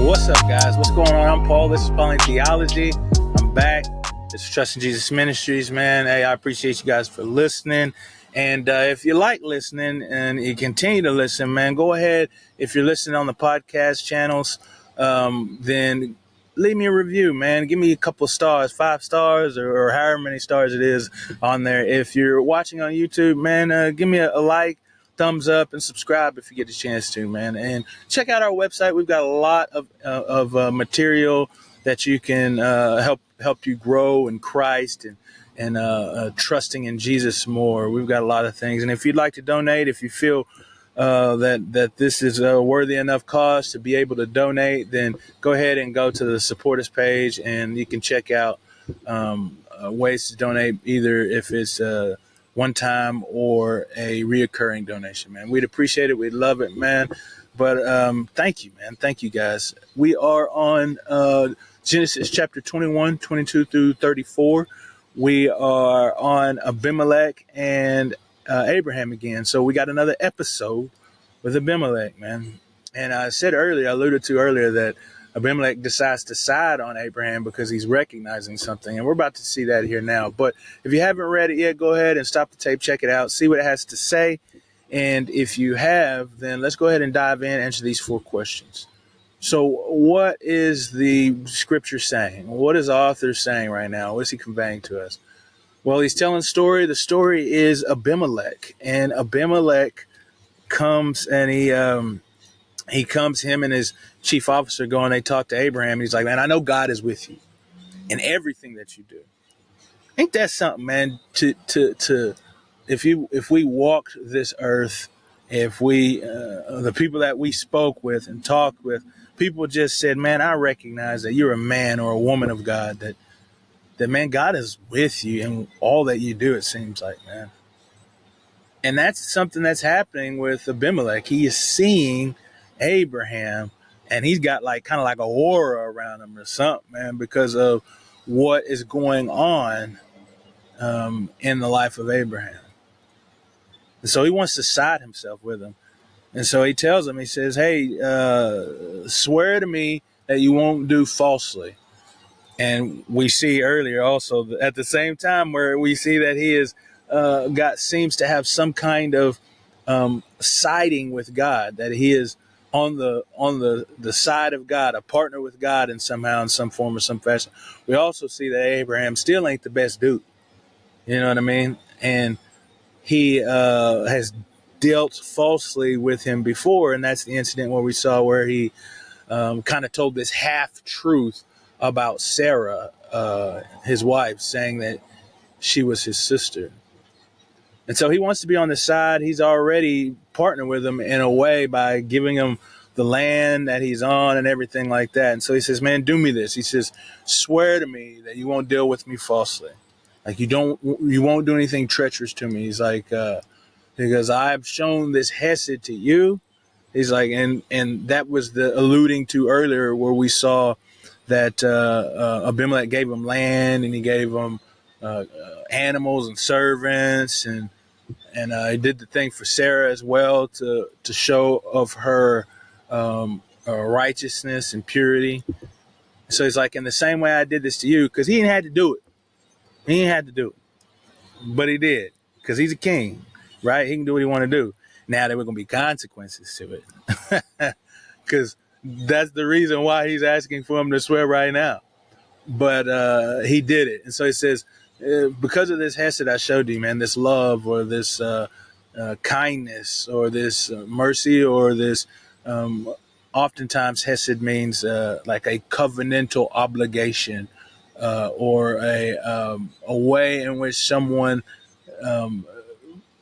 What's up, guys? What's going on? I'm Paul. This is Pauline Theology. I'm back. It's Trust in Jesus Ministries, man. Hey, I appreciate you guys for listening. And if you like listening and you continue to listen, man, go ahead. If you're listening on the podcast channels, then leave me a review, man. Give me a couple of stars, 5 stars or however many stars it is on there. If you're watching on YouTube, man, give me a like, thumbs up, and subscribe if you get a chance to, man. And check out our website. We've got a lot of material that you can help you grow in Christ and trusting in Jesus more. We've got a lot of things. And if you'd like to donate, if you feel that this is a worthy enough cause to be able to donate, then go ahead and go to the support us page, and you can check out ways to donate, either if it's one time or a reoccurring donation, man. We'd appreciate it. We'd love it, man. But thank you, man. Thank you, guys. We are on Genesis chapter 21, 22 through 34. We are on Abimelech and Abraham again. So we got another episode with Abimelech, man. And I alluded to earlier that Abimelech decides to side on Abraham because he's recognizing something. And we're about to see that here now. But if you haven't read it yet, go ahead and stop the tape, check it out, see what it has to say. And if you have, then let's go ahead and dive in and answer these 4 questions. So what is the scripture saying? What is the author saying right now? What is he conveying to us? Well, he's telling a story. The story is Abimelech. And Abimelech comes and he comes, him and his chief officer go and they talk to Abraham. He's like, man, I know God is with you in everything that you do. Ain't that something, man? If we walked this earth, if we the people that we spoke with and talked with, people just said, man, I recognize that you're a man or a woman of God, that man, God is with you in all that you do, it seems like, man. And that's something that's happening with Abimelech. He is seeing Abraham, and he's got kind of like a aura around him or something, man, because of what is going on in the life of Abraham. And so he wants to side himself with him. And so he tells him, he says, hey, swear to me that you won't do falsely. And we see earlier also at the same time where we see that he is seems to have some kind of siding with God, that he is on the side of God, a partner with God in somehow, in some form or some fashion. We also see that Abraham still ain't the best dude. You know what I mean? And he has dealt falsely with him before, and that's the incident where we saw where he kind of told this half-truth about Sarah, his wife, saying that she was his sister. And so he wants to be on the side. He's already partnered with him in a way by giving him the land that he's on and everything like that. And so he says, man, do me this. He says, swear to me that you won't deal with me falsely. Like you won't do anything treacherous to me. He's like, because I've shown this hesed to you. He's like, and that was the alluding to earlier where we saw that Abimelech gave him land, and he gave him animals and servants, and he did the thing for Sarah as well to show of her righteousness and purity. So he's like, in the same way I did this to you, because he didn't have to do it. He didn't have to do it, but he did, because he's a king, right? He can do what he want to do. Now there were going to be consequences to it, because that's the reason why he's asking for him to swear right now. But he did it. And so he says, because of this hesed I showed you, man, this love or this kindness or this mercy or this, oftentimes hesed means like a covenantal obligation or a way in which someone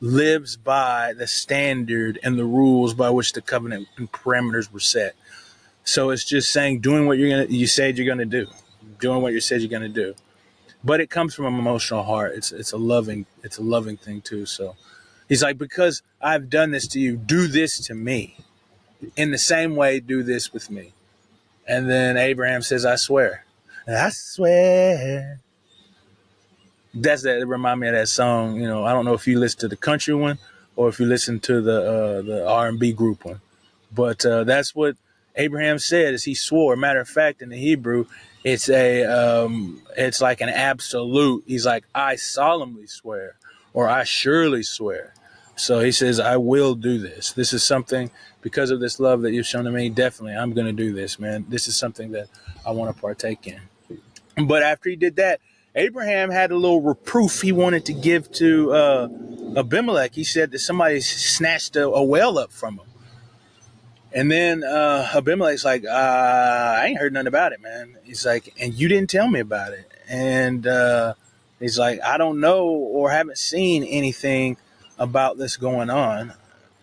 lives by the standard and the rules by which the covenant and parameters were set. So it's just saying doing what you said you're gonna do, doing what you said you're gonna do. But it comes from an emotional heart. It's a loving thing too. So he's like, because I've done this to you, do this to me. In the same way, do this with me. And then Abraham says, I swear. And I swear. It remind me of that song. You know, I don't know if you listen to the country one or if you listen to the R&B group one, but that's what Abraham said as he swore. Matter of fact, in the Hebrew, it's it's like an absolute. He's like, I solemnly swear, or I surely swear. So he says, I will do this. This is something, because of this love that you've shown to me, definitely I'm going to do this, man. This is something that I want to partake in. But after he did that, Abraham had a little reproof he wanted to give to Abimelech. He said that somebody snatched a well up from him. And then Abimelech's like, I ain't heard nothing about it, man. He's like, and you didn't tell me about it. And he's like, I don't know or haven't seen anything about this going on.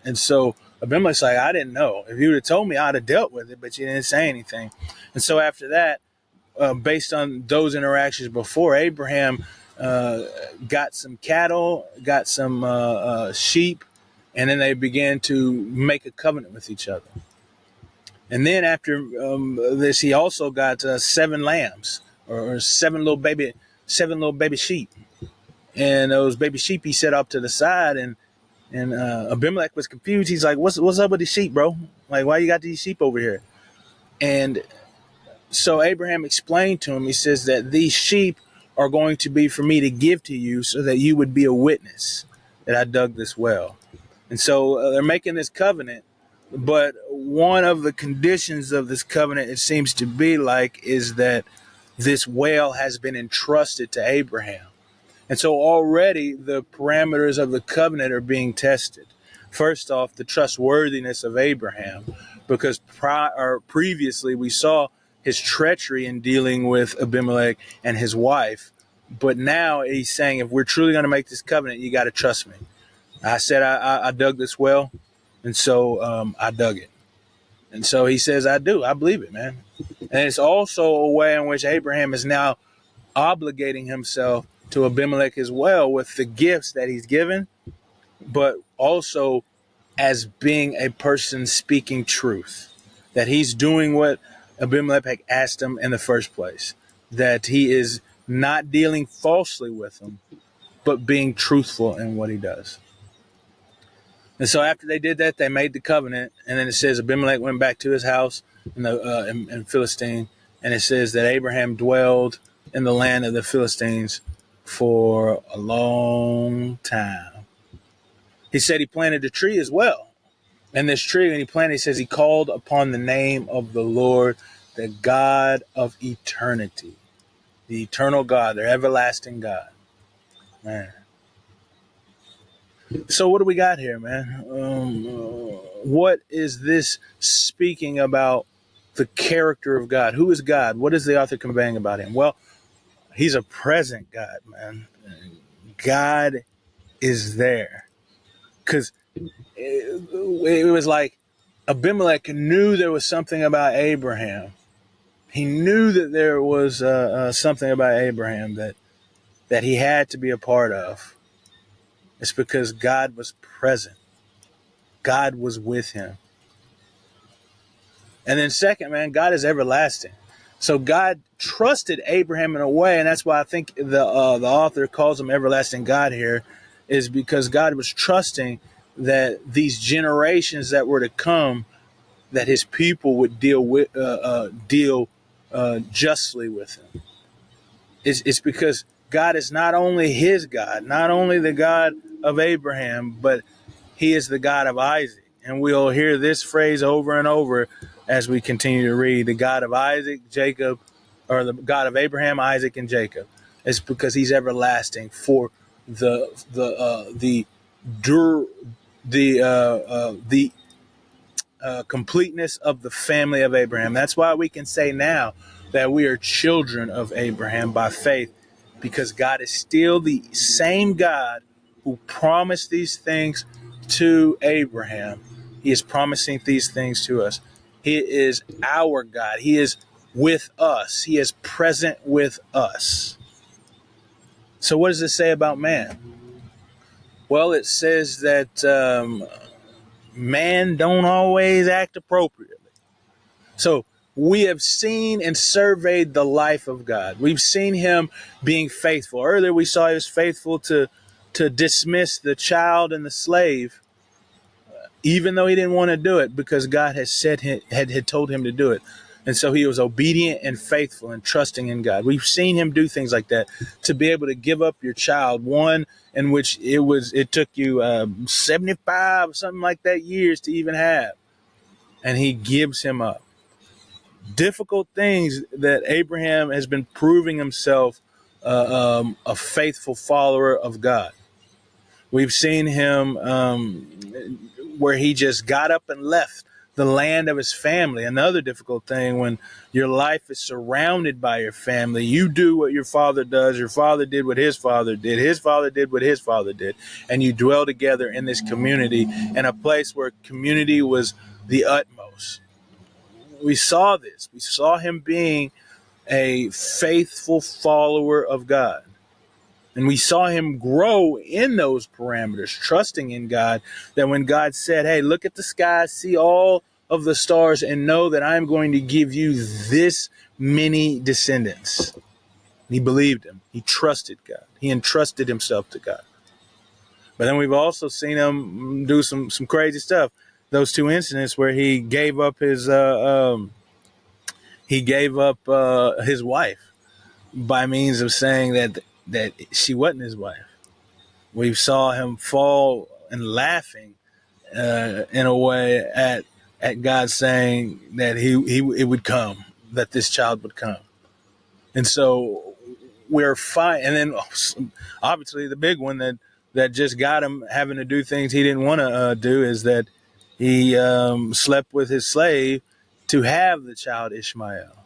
And so Abimelech's like, I didn't know. If you would have told me, I'd have dealt with it, but you didn't say anything. And so after that, based on those interactions before, Abraham got some cattle, got some sheep, and then they began to make a covenant with each other. And then after this, he also got 7 lambs or 7 little baby sheep. And those baby sheep he set up to the side, and Abimelech was confused. He's like, "What's up with these sheep, bro? Like, why you got these sheep over here?" And so Abraham explained to him. He says that these sheep are going to be for me to give to you, so that you would be a witness that I dug this well. And so they're making this covenant, but one of the conditions of this covenant, it seems to be like, is that this well has been entrusted to Abraham. And so already the parameters of the covenant are being tested. First off, the trustworthiness of Abraham, because previously we saw his treachery in dealing with Abimelech and his wife. But now he's saying, if we're truly going to make this covenant, you got to trust me. I said I dug this well, and so I dug it. And so he says, I do. I believe it, man. And it's also a way in which Abraham is now obligating himself to Abimelech as well with the gifts that he's given, but also as being a person speaking truth, that he's doing what Abimelech asked him in the first place, that he is not dealing falsely with him, but being truthful in what he does. And so after they did that, they made the covenant. And then it says Abimelech went back to his house in Philistine. And it says that Abraham dwelled in the land of the Philistines for a long time. He said he planted a tree as well. And this tree, when he planted, he says he called upon the name of the Lord, the God of eternity, the eternal God, the everlasting God. Man. So what do we got here, man? What is this speaking about the character of God? Who is God? What is the author conveying about him? Well, he's a present God, man. God is there. Because it was like Abimelech knew there was something about Abraham. He knew that there was something about Abraham that he had to be a part of. It's because God was present. God was with him. And then second, man, God is everlasting. So God trusted Abraham in a way, and that's why I think the author calls him everlasting God here, is because God was trusting that these generations that were to come, that his people would deal justly with him. It's because God is not only his God, not only the God of Abraham, but he is the God of Isaac. And we'll hear this phrase over and over as we continue to read, the God of Isaac, Jacob, or the God of Abraham, Isaac, and Jacob. It's because he's everlasting for the completeness of the family of Abraham. That's why we can say now that we are children of Abraham by faith, because God is still the same God who promised these things to Abraham. He is promising these things to us. He is our God. He is with us. He is present with us. So what does it say about man? Well, it says that man don't always act appropriately. So we have seen and surveyed the life of God. We've seen him being faithful. Earlier we saw he was faithful to dismiss the child and the slave even though he didn't want to do it, because God had told him to do it. And so he was obedient and faithful and trusting in God. We've seen him do things like that, to be able to give up your child, one in which it took you 75, something like that, years to even have. And he gives him up. Difficult things that Abraham has been proving himself a faithful follower of God. We've seen him where he just got up and left the land of his family. Another difficult thing, when your life is surrounded by your family, you do what your father does. Your father did what his father did. His father did what his father did. And you dwell together in this community, in a place where community was the utmost. We saw this. We saw him being a faithful follower of God. And we saw him grow in those parameters, trusting in God, that when God said, hey, look at the sky, see all of the stars, and know that I'm going to give you this many descendants. He believed him. He trusted God. He entrusted himself to God. But then we've also seen him do some crazy stuff. Those two incidents where he gave up his wife by means of saying that she wasn't his wife. We saw him fall and laughing in a way at God saying that it would come, that this child would come. And so we're fine. And then obviously the big one that just got him having to do things he didn't want to do is that he slept with his slave to have the child Ishmael.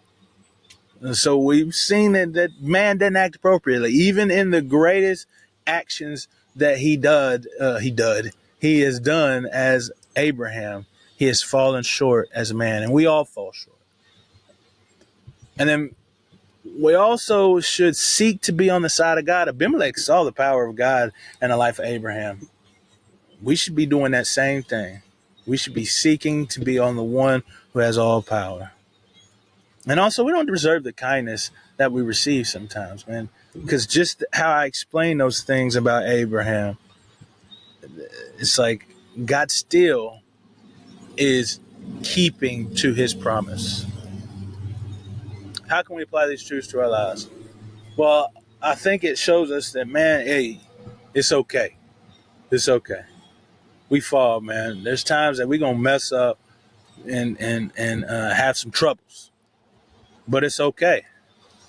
So we've seen that man didn't act appropriately, even in the greatest actions that he has done as Abraham. He has fallen short as a man, and we all fall short. And then we also should seek to be on the side of God. Abimelech saw the power of God in the life of Abraham. We should be doing that same thing. We should be seeking to be on the one who has all power. And also, we don't deserve the kindness that we receive sometimes, man. Because just how I explain those things about Abraham, it's like God still is keeping to his promise. How can we apply these truths to our lives? Well, I think it shows us that, man, hey, it's okay. It's okay. We fall, man. There's times that we're going to mess up and have some troubles. But it's okay.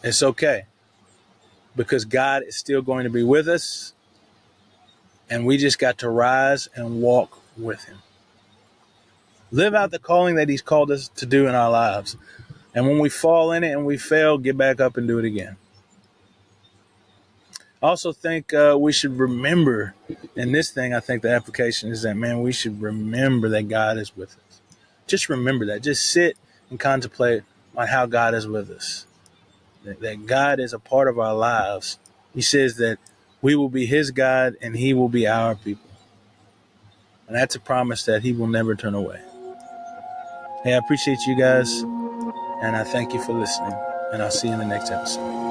It's okay. Because God is still going to be with us, and we just got to rise and walk with him. Live out the calling that he's called us to do in our lives. And when we fall in it and we fail, get back up and do it again. I also think we should remember, in this thing, I think the application is that, man, we should remember that God is with us. Just remember that. Just sit and contemplate on how God is with us. That God is a part of our lives. He says that we will be his God and he will be our people. And that's a promise that he will never turn away. Hey, I appreciate you guys, and I thank you for listening, and I'll see you in the next episode.